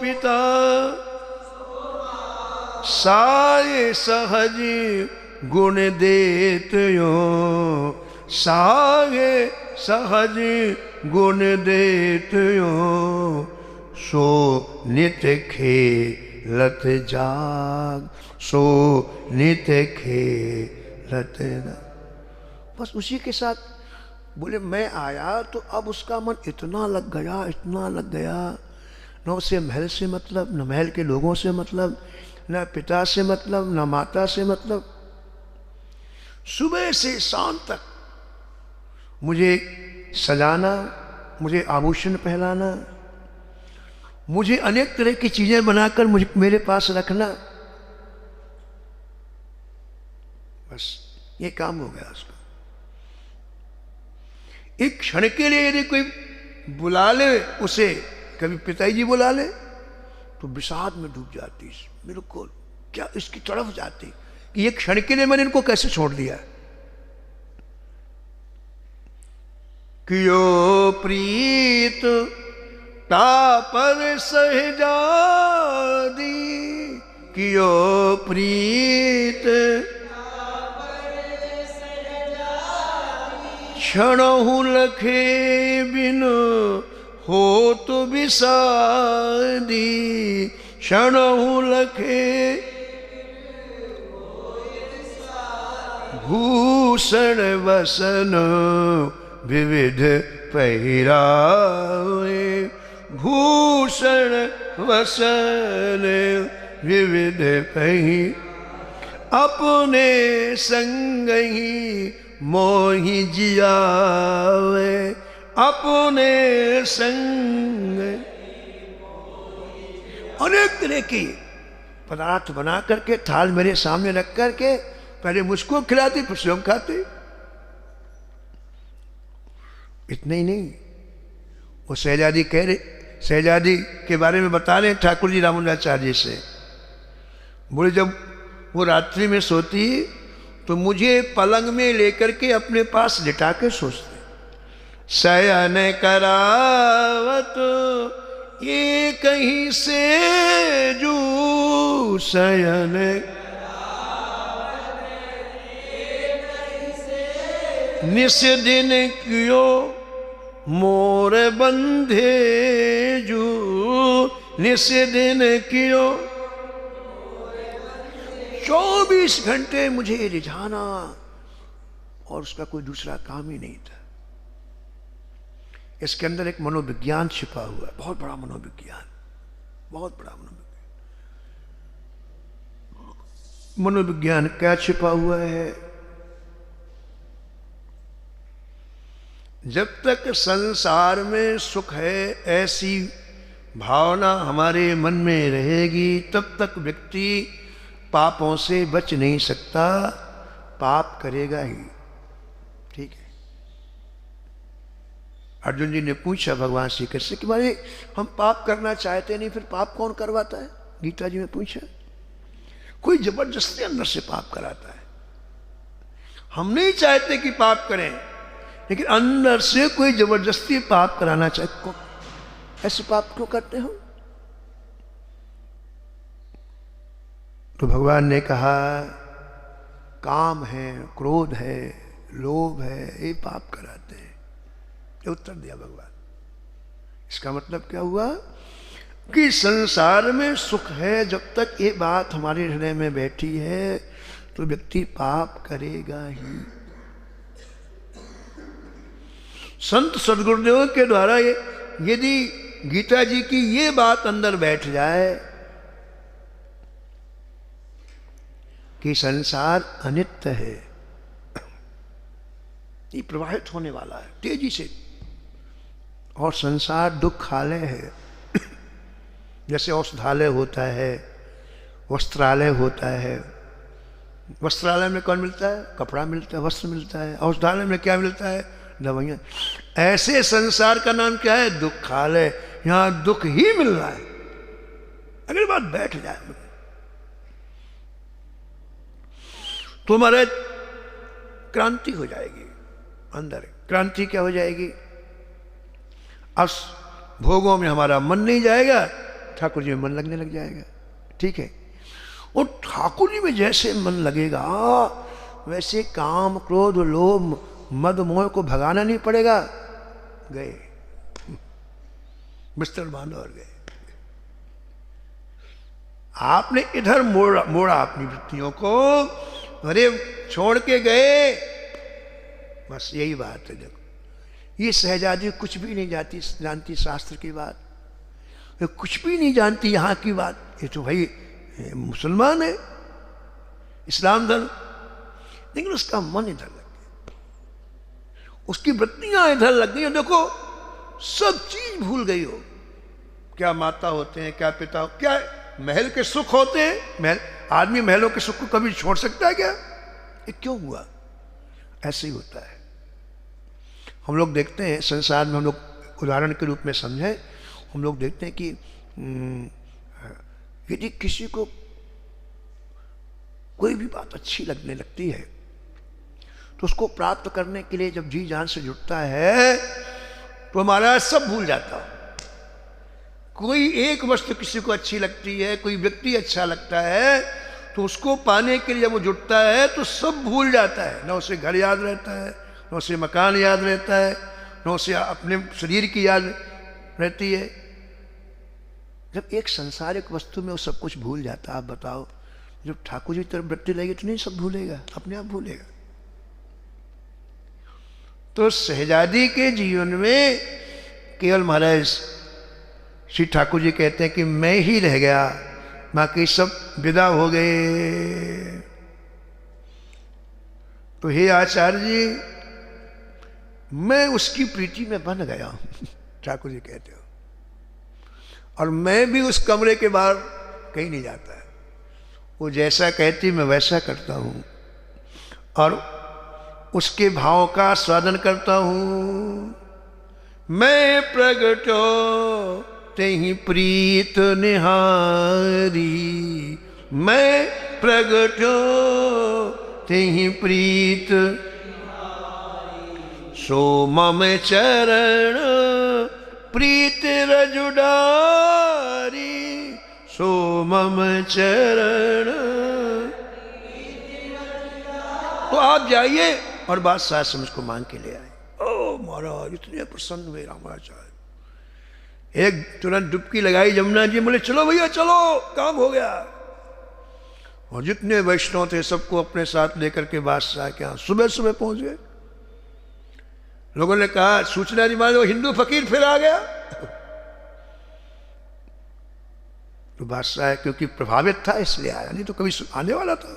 पिता, साये सहज गुण देत यो, साये सहज गुण देत यो, सो नित्य खेलत जाग, सो नित्य खेलत जाग। बस उसी के साथ बोले मैं आया तो अब उसका मन इतना लग गया, इतना लग गया, न उसे महल से मतलब, न महल के लोगों से मतलब, न पिता से मतलब, न माता से मतलब। सुबह से शाम तक मुझे सजाना, मुझे आभूषण पहनाना, मुझे अनेक तरह की चीजें बनाकर मुझे मेरे पास रखना, बस ये काम हो गया उसका। एक क्षण के लिए यदि कोई बुला ले उसे, कभी पिताजी बुला ले, तो विषाद में डूब जाती, बिल्कुल क्या इसकी तरफ जाती कि ये क्षण के लिए मैंने इनको कैसे छोड़ दिया। कियो प्रीत तापर सहजादी, कियो प्रीत क्षणहु लखे बिन हो तो विषादी, क्षणहु लखे भूषण वसन विविध पहिरावे, भूषण वसन विविध पही, अपने संग ही मोहि जियावे, अपने संग। अनेक तरह की पदार्थ बना करके थाल मेरे सामने रख करके पहले मुझको खिलाती, फिर स्वयं खाती। इतना ही नहीं, वो शहजादी कह रहे, शहजादी के बारे में बता रहे ठाकुर जी रामानुजाचार्य से, बोले जब वो रात्रि में सोती तो मुझे पलंग में लेकर के अपने पास लिटा के सोचते, शयन करावत ये कहीं से जू, शयन निस दिन कियो मोर बंधे जू, निस दिन कियो, 24 घंटे मुझे रिझाना और उसका कोई दूसरा काम ही नहीं था। इसके अंदर एक मनोविज्ञान छिपा हुआ है, बहुत बड़ा मनोविज्ञान, बहुत बड़ा मनोविज्ञान। मनोविज्ञान क्या छिपा हुआ है? जब तक संसार में सुख है ऐसी भावना हमारे मन में रहेगी, तब तक व्यक्ति पापों से बच नहीं सकता, पाप करेगा ही। ठीक है। अर्जुन जी ने पूछा भगवान श्री कृष्ण कि भाई हम पाप करना चाहते नहीं, फिर पाप कौन करवाता है? गीता जी में पूछा। कोई जबरदस्ती अंदर से पाप कराता है। हम नहीं चाहते कि पाप करें, लेकिन अंदर से कोई जबरदस्ती पाप कराना चाहते। ऐसे पाप क्यों करते हो? तो भगवान ने कहा काम है, क्रोध है, लोभ है, ये पाप कराते हैं। ये उत्तर दिया भगवान। इसका मतलब क्या हुआ कि संसार में सुख है, जब तक ये बात हमारे हृदय में बैठी है तो व्यक्ति पाप करेगा ही। संत सदगुरुदेव के द्वारा यदि गीता जी की ये बात अंदर बैठ जाए कि संसार अनित्य है, ये प्रवाहित होने वाला है तेजी से, और संसार दुखालय है। जैसे औषधालय होता है, वस्त्रालय होता है। वस्त्रालय में कौन मिलता है? कपड़ा मिलता है, वस्त्र मिलता है। औषधालय में क्या मिलता है? दवाइयाँ। ऐसे संसार का नाम क्या है? दुखालय। यहाँ दुख ही मिल रहा है। अगर बात बैठ जाए तो हमारे क्रांति हो जाएगी। अंदर क्रांति क्या हो जाएगी? अब भोगों में हमारा मन नहीं जाएगा, ठाकुर जी में मन लगने लग जाएगा। ठीक है। और ठाकुर जी में जैसे मन लगेगा वैसे काम, क्रोध, लोभ, मद, मोह को भगाना नहीं पड़ेगा। गए, बिस्तर बांधो और गए। आपने इधर मोड़ा अपनी वृत्तियों को, अरे छोड़ के गए। बस यही बात है। देखो ये सहजादी कुछ भी नहीं जानती शास्त्र की बात, ये कुछ भी नहीं जानती यहाँ की बात। ये तो भाई मुसलमान है, इस्लाम धर्म, लेकिन उसका मन इधर लग गया, उसकी वृत्तियां इधर लग गई। देखो सब चीज भूल गई हो। क्या माता होते हैं, क्या पिता, क्या महल के सुख होते हैं। महल, आदमी महलों के सुख को कभी छोड़ सकता है क्या? ये क्यों हुआ? ऐसे ही होता है। हम लोग देखते हैं संसार में, हम लोग उदाहरण के रूप में समझें, हम लोग देखते हैं कि यदि किसी को कोई भी बात अच्छी लगने लगती है तो उसको प्राप्त करने के लिए जब जी जान से जुटता है तो हमारा सब भूल जाता है। कोई एक वस्तु किसी को अच्छी लगती है, कोई व्यक्ति अच्छा लगता है, तो उसको पाने के लिए जब वो जुटता है तो सब भूल जाता है। न उसे घर याद रहता है, न उसे मकान याद रहता है, न उसे अपने शरीर की याद रहती है। जब एक संसारिक वस्तु में वो सब कुछ भूल जाता है, आप बताओ, जब ठाकुर जी तरफ वृत्ति लगेगी तो नहीं सब भूलेगा, अपने आप भूलेगा। तो शहजादी के जीवन में केवल महाराज श्री ठाकुर जी कहते हैं कि मैं ही रह गया, बाकी सब विदा हो गए। तो हे आचार्य जी, मैं उसकी प्रीति में बन गया ठाकुर जी कहते हो, और मैं भी उस कमरे के बाहर कहीं नहीं जाता है। वो जैसा कहती मैं वैसा करता हूँ, और उसके भाव का स्वादन करता हूँ। मैं प्रगटो तेहि प्रीत निहारी, मैं प्रगटो तेहि प्रीत सो मम चरण प्रीत रजुडारी, सो मम चरण। तो आप जाइए और बादशाह से मुझको मांग के ले आए। ओ महाराज इतने प्रसन्न हुए रामाचार्य, एक तुरंत डुबकी लगाई जमुना जी, बोले चलो भैया चलो, काम हो गया। और जितने वैष्णव थे सबको अपने साथ लेकर के बादशाह के यहाँ सुबह सुबह पहुंच गए। लोगों ने कहा सूचना नहीं मानो, हिंदू फकीर फिर आ गया। तो बादशाह क्योंकि प्रभावित था इसलिए आया, नहीं तो कभी आने वाला था।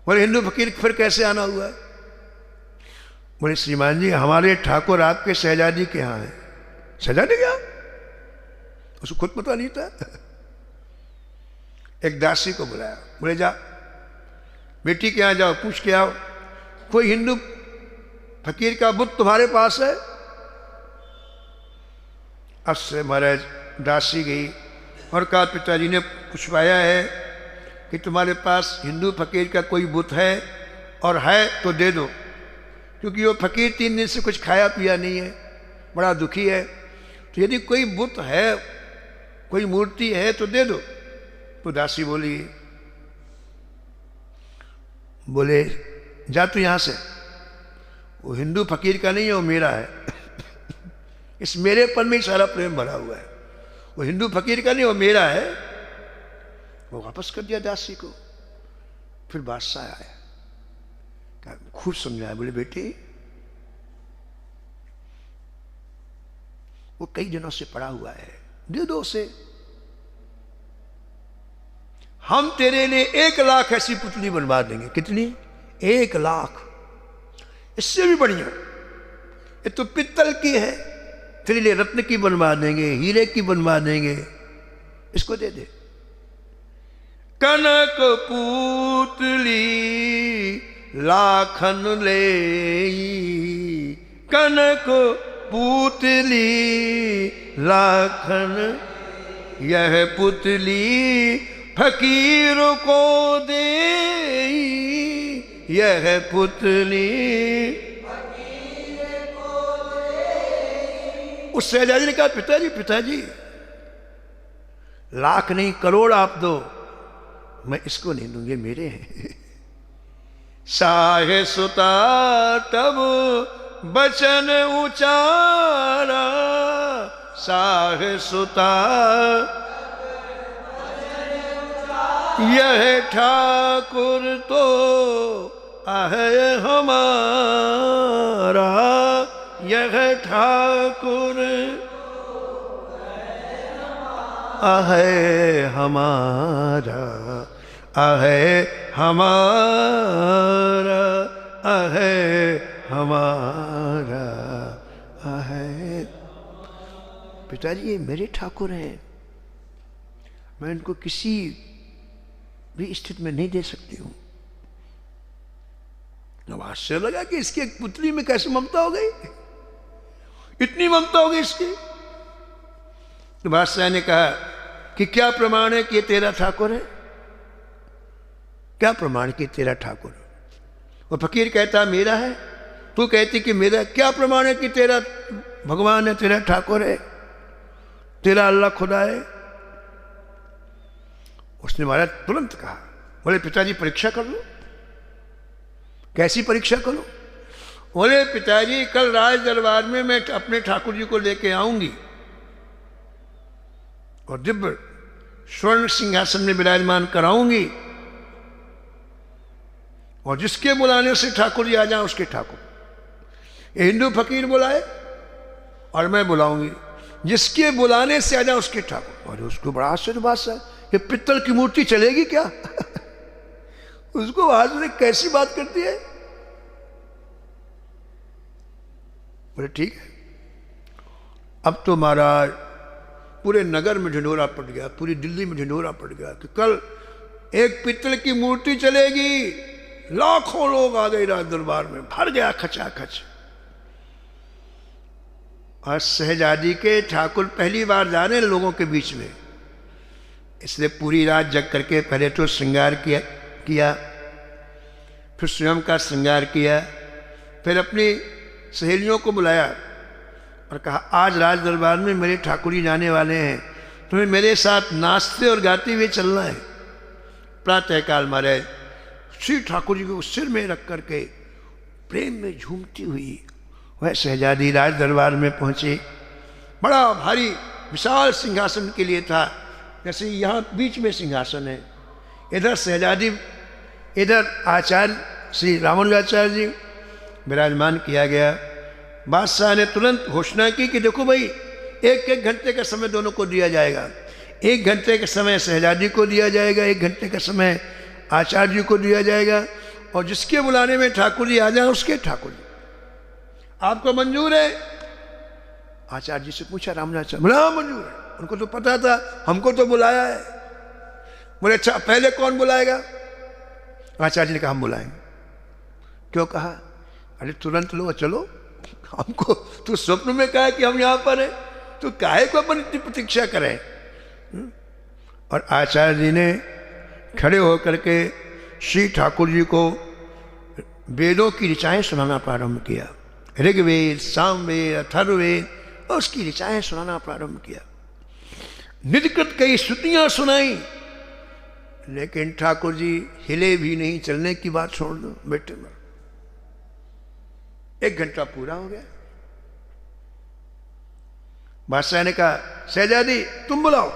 बोले हिंदू फकीर फिर कैसे आना हुआ? बोले श्रीमान जी हमारे ठाकुर आपके शहजादी के यहाँ है। शहजादी क्या? उसको खुद पता नहीं था। एक दासी को बुलाया, बोले जा बेटी के यहाँ जाओ, पूछ के आओ कोई हिंदू फकीर का बुत तुम्हारे पास है। अब से महाराज दासी गई और कहा पिताजी ने पूछवाया है कि तुम्हारे पास हिंदू फकीर का कोई बुत है, और है तो दे दो, क्योंकि वो फकीर 3 दिन से कुछ खाया पिया नहीं है, बड़ा दुखी है। तो यदि कोई बुत है, कोई मूर्ति है तो दे दो। तो दासी बोले जा तू यहाँ से, वो हिंदू फकीर का नहीं है, वो मेरा है। इस मेरेपन में सारा प्रेम भरा हुआ है। वो हिंदू फकीर का नहीं, वो मेरा है। वो वापस कर दिया दासी को। फिर बादशाह आया, खूब समझाया, बोले बेटी वो कई दिनों से पड़ा हुआ है, दे दो उसे। हम तेरे लिए 1 लाख ऐसी पुतली बनवा देंगे। कितनी? 1 लाख। इससे भी बढ़िया, ये तो पित्तल की है, तेरे लिए रत्न की बनवा देंगे, हीरे की बनवा देंगे, इसको दे दे। कनक पुतली लाखन ले, कनक पुतली लाखन, यह पुतली फकीर को दे, यह पुतली फकीर को दे। उस शहजादी ने कहा पिताजी पिताजी 1 लाख नहीं, करोड़ आप दो, मैं इसको नहीं दूंगी, मेरे हैं। साहे सुता तब बचन उचारा, साहे सुता यह ठाकुर तो आहे हमारा, यह ठाकुर आहे हमारा, आहे हमारा, आहे हमारा, आहे। पिताजी ये मेरे ठाकुर हैं, मैं इनको किसी भी स्थिति में नहीं दे सकती हूं। अब आश्चर्य लगा कि इसकी एक पुतली में कैसे ममता हो गई, इतनी ममता हो गई इसकी। तो बादशाह ने कहा कि क्या प्रमाण है कि ये तेरा ठाकुर है, क्या प्रमाण कि तेरा ठाकुर है? वो फकीर कहता मेरा है, तू कहती कि मेरा, क्या प्रमाण है कि तेरा भगवान है, तेरा ठाकुर है, तेरा अल्लाह खुदा है? उसने महाराज तुरंत कहा, बोले पिताजी परीक्षा कर लो। कैसी परीक्षा करो? बोले पिताजी कल राज दरबार में मैं अपने ठाकुर जी को लेके आऊंगी और दिव्य स्वर्ण सिंहासन में विराजमान कराऊंगी, और जिसके बुलाने से ठाकुर जी आ जाए उसके ठाकुर। ये हिंदू फकीर बुलाए और मैं बुलाऊंगी, जिसके बुलाने से आ जाए उसके ठाकुर। और उसको बड़ा आश्चर्य बात है, ये पित्तल की मूर्ति चलेगी क्या? उसको आज ने कैसी बात करती है? बोले ठीक है। अब तो महाराज पूरे नगर में ढिंढोरा पड़ गया, पूरी दिल्ली में ढिंढोरा पड़ गया कि कल एक पित्तल की मूर्ति चलेगी। लाखों लोग आ गए राज दरबार में, भर गया खचाखच। और शहजादी के ठाकुर पहली बार जा रहे हैं लोगों के बीच में, इसलिए पूरी रात जग करके पहले तो श्रृंगार किया, फिर स्वयं का श्रृंगार किया, फिर अपनी सहेलियों को बुलाया और कहा आज राज दरबार में मेरे ठाकुर जी जाने वाले हैं, तुम्हें मेरे साथ नाचते और गाते हुए चलना है। प्रातःकाल महाराज श्री ठाकुर जी को सिर में रख करके प्रेम में झूमती हुई वह शहजादी राज दरबार में पहुंचे। बड़ा भारी विशाल सिंहासन के लिए था, जैसे यहाँ बीच में सिंहासन है, इधर शहजादी, इधर आचार्य श्री रामानुजाचार्य जी विराजमान किया गया। बादशाह ने तुरंत घोषणा की कि देखो भाई 1-1 घंटे का समय दोनों को दिया जाएगा। 1 घंटे का समय शहजादी को दिया जाएगा, 1 घंटे का समय आचार्य जी को दिया जाएगा, और जिसके बुलाने में ठाकुर जी आ जाए उसके ठाकुर जी। आपको मंजूर है? आचार्य जी से पूछा रामानुजाचार्य, बोला मंजूर है। उनको तो पता था, हमको तो बुलाया है। बोले अच्छा पहले कौन बुलाएगा? आचार्य जी ने कहा हम बुलाएंगे। क्यों कहा? अरे तुरंत लो चलो, हमको तू स्वप्न में कहा कि हम यहाँ पर हैं, तो काहे को अपन इतनी प्रतीक्षा करें? और आचार्य जी ने खड़े होकर के श्री ठाकुर जी को वेदों की ऋचाएँ सुनाना प्रारंभ किया, ऋग्वेद, सामवेद, अथर्ववेद, और उसकी ऋचाएँ सुनाना प्रारंभ किया। निधकृत कई स्तुतियाँ सुनाई, लेकिन ठाकुर जी हिले भी नहीं। चलने की बात छोड़ दो, बैठे में 1 घंटा पूरा हो गया। बादशाह ने कहा शहजादी तुम बुलाओ।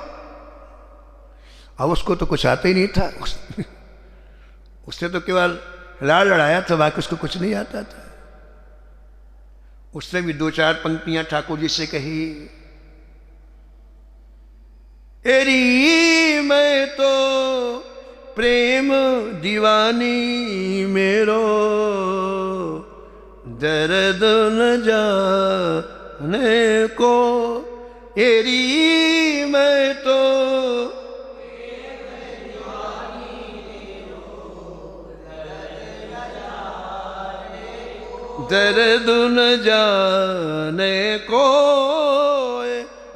अब उसको तो कुछ आता ही नहीं था, उसने तो केवल लाड़ लड़ाया था, बाकी उसको कुछ नहीं आता था। उसने भी 2-4 पंक्तियां ठाकुर जी से कही। एरी मैं तो प्रेम दीवानी मेरो, दर्द न जाने को। एरी मैं तो दर्द न जाने को,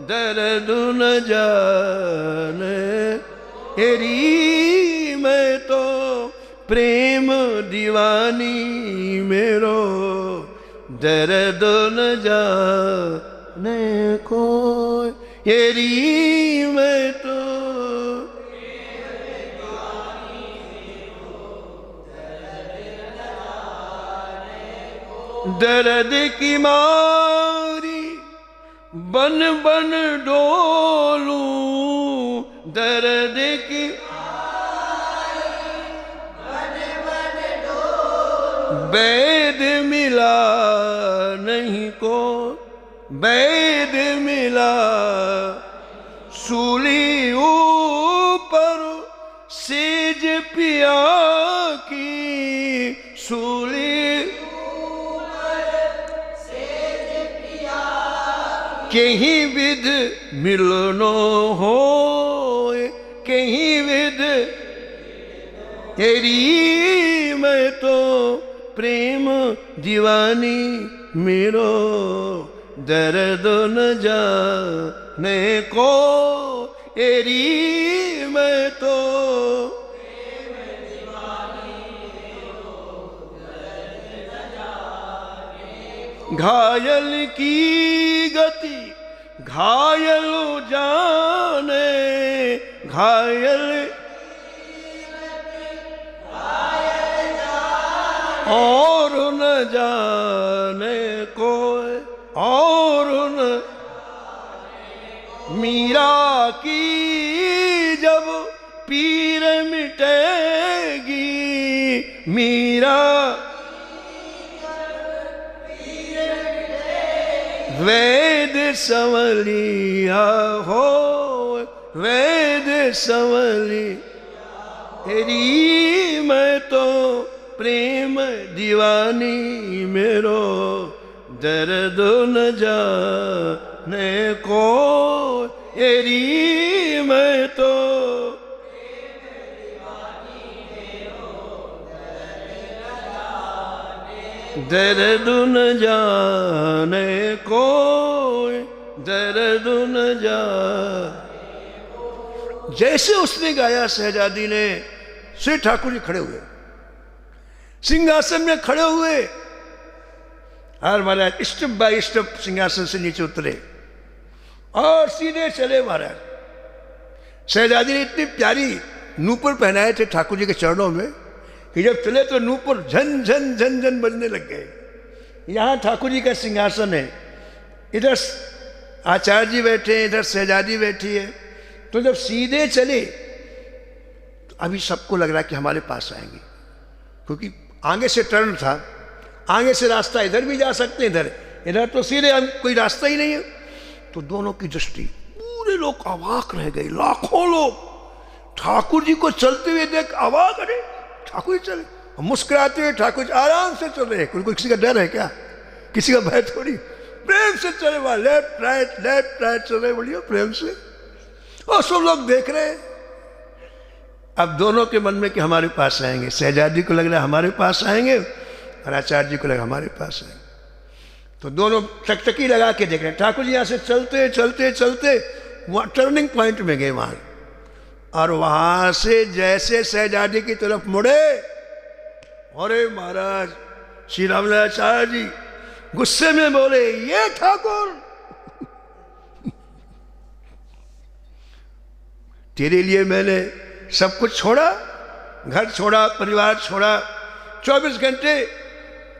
दर्द न जाने। एरी मैं तो प्रेम दीवानी मेरो, दर्द न जाने को। एरी मैं तो दर्द की मारी बन बन डोलूं, दर्द की बन बन डोलूं। वैद मिला नहीं को, वैद मिला सूली ऊपर सेज पिया की, सूली कहीं विध मिलनो हो, कहीं विध। तेरी मैं तो प्रेम दीवानी मेरो, दर्द न जाने को। एरी मैं तो प्रेम दीवानी मेरो, दर्द न जाने को। घायल की गति घायल जाने, घायल और न जाने कोई, और न। मीरा की जब पीर मिटेगी, मीरा वेद संवलिया हो, वेद संवली। तेरी मैं तो प्रेम दीवानी मेरो, दर्द न जाने को। तेरी मैं तो प्रेम दीवानी मेरो, दर्द न जाने को, दर्द न जाने। जैसे उसने गाया, शहजादी ने, श्री ठाकुर जी खड़े हुए, सिंहासन में खड़े हुए, और महाराज स्टेप बाय स्टेप सिंहासन से नीचे उतरे और सीधे चले। महाराज शहजादी ने इतनी प्यारी नूपुर पहनाए थे ठाकुर जी के चरणों में कि जब चले तो नूपुर झन झन झन झन बजने लग गए। यहाँ ठाकुर जी का सिंहासन है, इधर आचार्य जी बैठे हैं, इधर शहजादी बैठी है। तो जब सीधे चले तो अभी सबको लग रहा है कि हमारे पास आएंगे, क्योंकि आगे से टर्न था, आगे से रास्ता, इधर भी जा सकते हैं, इधर इधर तो सीधे कोई रास्ता ही नहीं है। तो दोनों की दृष्टि, पूरे लोग अवाक रह गए, लाखों लोग ठाकुर जी को चलते हुए देख अवाक। अरे ठाकुर जी चले, मुस्कुराते हुए ठाकुर जी आराम से चल रहे। कोई किसी का डर है क्या? किसी का भय थोड़ी, प्रेम से चले, वहां लेफ्ट राइट चल रहे, बढ़िया प्रेम से। और सब लोग देख रहे हैं। अब दोनों के मन में कि हमारे पास आएंगे, शहजादी को लग रहा है हमारे पास आएंगे और आचार्य जी को लगा हमारे पास आएंगे। तो दोनों टकटकी लगा के देख रहे हैं। ठाकुर जी यहाँ से चलते चलते चलते वहाँ टर्निंग पॉइंट में गए वहाँ, और वहाँ से जैसे शहजादी की तरफ मुड़े, अरे महाराज श्री रामलाचार्य जी गुस्से में बोले, ये ठाकुर तेरे लिए मैंने सब कुछ छोड़ा, घर छोड़ा, परिवार छोड़ा, 24 घंटे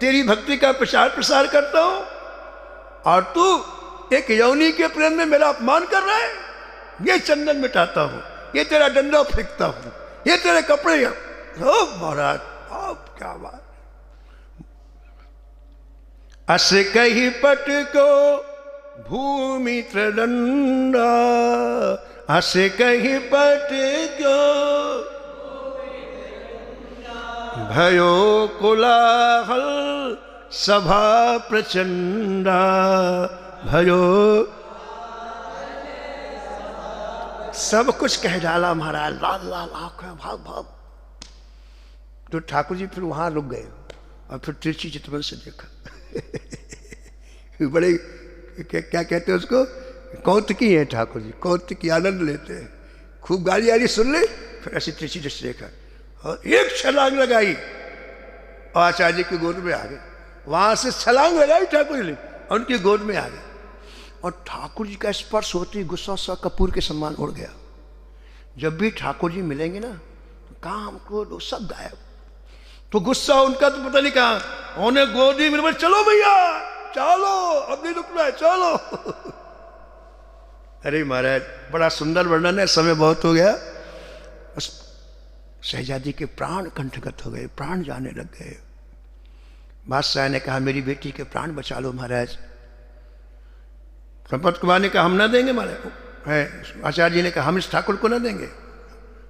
तेरी भक्ति का प्रचार प्रसार करता हूं, और तू एक यौनी के प्रेम में मेरा अपमान कर रहा है। ये चंदन मिटाता हूं, ये तेरा डंडा फेंकता हूं, ये तेरे कपड़े। ओ महाराज अब क्या बात। अस कही पट को भूमि त्रिदंडा, अस कही पट को भयो कोलाहल सभा प्रचंडा, भयो सब कुछ कह डाला महाराज, लाल लाल आंखें भाग भाग। तो ठाकुर जी फिर वहां रुक गए और फिर तिरछी चितवन से देखा। बड़े क्या कहते हैं उसको, कौतुकी है ठाकुर जी, कौतुकी आनंद लेते हैं। खूब गाली आली सुन ले, फिर ऐसी तिरछी दृष्टि देखा और एक छलांग लगाई और आचार्य जी की गोद में आ गए। वहां से छलांग लगाई ठाकुर जी और उनकी गोद में आ गए, और ठाकुर जी का स्पर्श होते ही गुस्सा सा कपूर के समान उड़ गया। जब भी ठाकुर जी मिलेंगे ना, काम क्रोध सब गायब। तो गुस्सा उनका तो पता नहीं कहाँ, उन्हें गोदी में बोले, चलो भैया चलो, अब नहीं रुकना है, चलो। अरे महाराज बड़ा सुंदर वर्णन है, समय बहुत हो गया। शहजादी के प्राण कंठगत हो गए, प्राण जाने लग गए। बादशाह ने कहा, मेरी बेटी के प्राण बचा लो महाराज। संपत कुमार ने कहा, हम ना देंगे महाराज। आचार्य जी ने कहा, हम इस ठाकुर को ना देंगे,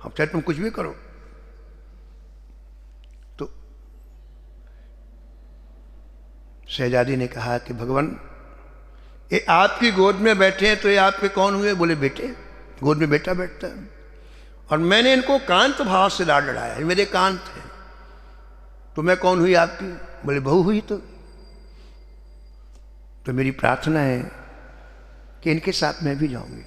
हम चाहे तुम कुछ भी करो। तो शहजादी ने कहा कि भगवान ये आपकी गोद में बैठे हैं, तो ये आपके कौन हुए? बोले बेटे, गोद में बेटा बैठता है, और मैंने इनको कांत भाव से लाड लड़ाया, मेरे कांत थे, तो मैं कौन हुई आपकी? बोले बहू हुई। तो मेरी प्रार्थना है कि इनके साथ मैं भी जाऊंगी,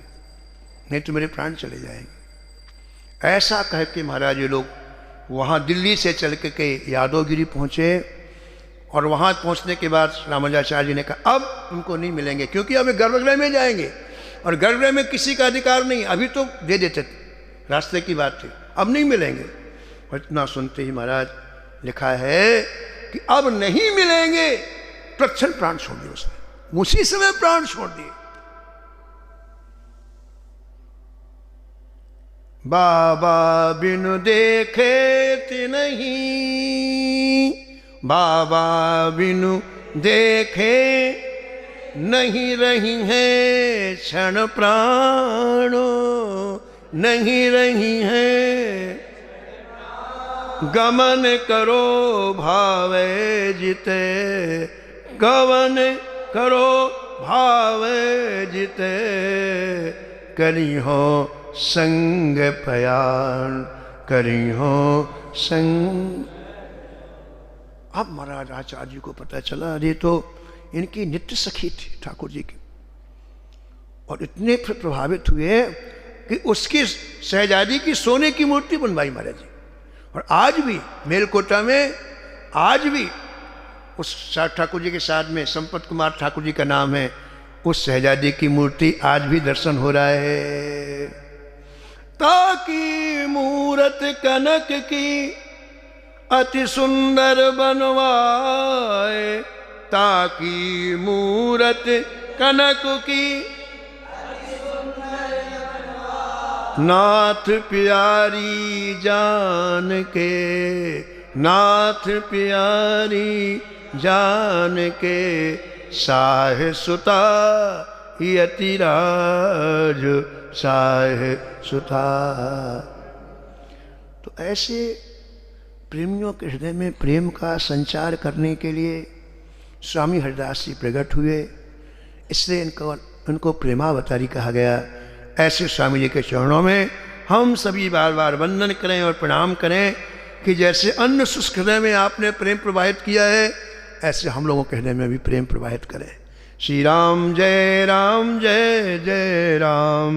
नहीं तो मेरे प्राण चले जाएंगे। ऐसा कह के महाराज ये लोग वहाँ दिल्ली से चल के यादवगिरी पहुँचे, और वहाँ पहुँचने के बाद रामानुजाचार्य जी ने कहा, अब उनको नहीं मिलेंगे, क्योंकि अब गर्भगृह में जाएंगे, और गर्भगृह में किसी का अधिकार नहीं। अभी तो दे देते थे, रास्ते की बात थी, अब नहीं मिलेंगे। और इतना सुनते ही महाराज लिखा है कि अब नहीं मिलेंगे, तत्क्षण प्राण छोड़ दिए उसने, उसी समय प्राण छोड़ दिए। बाबा बिनु देखे नहीं, बाबा बिनु देखे नहीं रही है क्षण प्राणो, नहीं रही है। गमन करो भावे जिते, गमन करो भावे जिते, करी हो संग पयान, करी हो संग। अब महाराज आचार्य जी को पता चला, अरे तो इनकी नित्य सखी थी ठाकुर जी की, और इतने फिर प्रभावित हुए कि उसकी शहजादी की सोने की मूर्ति बनवाई महाराज जी। और आज भी मेलकोटा में, आज भी उस ठाकुर जी के साथ में संपत कुमार ठाकुर जी का नाम है, उस शहजादी की मूर्ति आज भी दर्शन हो रहा है। ताकि मूरत कनक की अति सुंदर बनवाए, ताकि मूरत कनक की नाथ प्यारी जान के, नाथ प्यारी जान के, साह सुता यतिराज, साह सुता। तो ऐसे प्रेमियों के हृदय में प्रेम का संचार करने के लिए स्वामी हरिदास जी प्रकट हुए, इसलिए इनको प्रेमावतारी कहा गया। ऐसे स्वामी जी के चरणों में हम सभी बार बार वंदन करें और प्रणाम करें कि जैसे अन्न शुष्क हृदय में आपने प्रेम प्रवाहित किया है, ऐसे हम लोगों के हृदय में भी प्रेम प्रवाहित करें। श्री राम जय जय राम।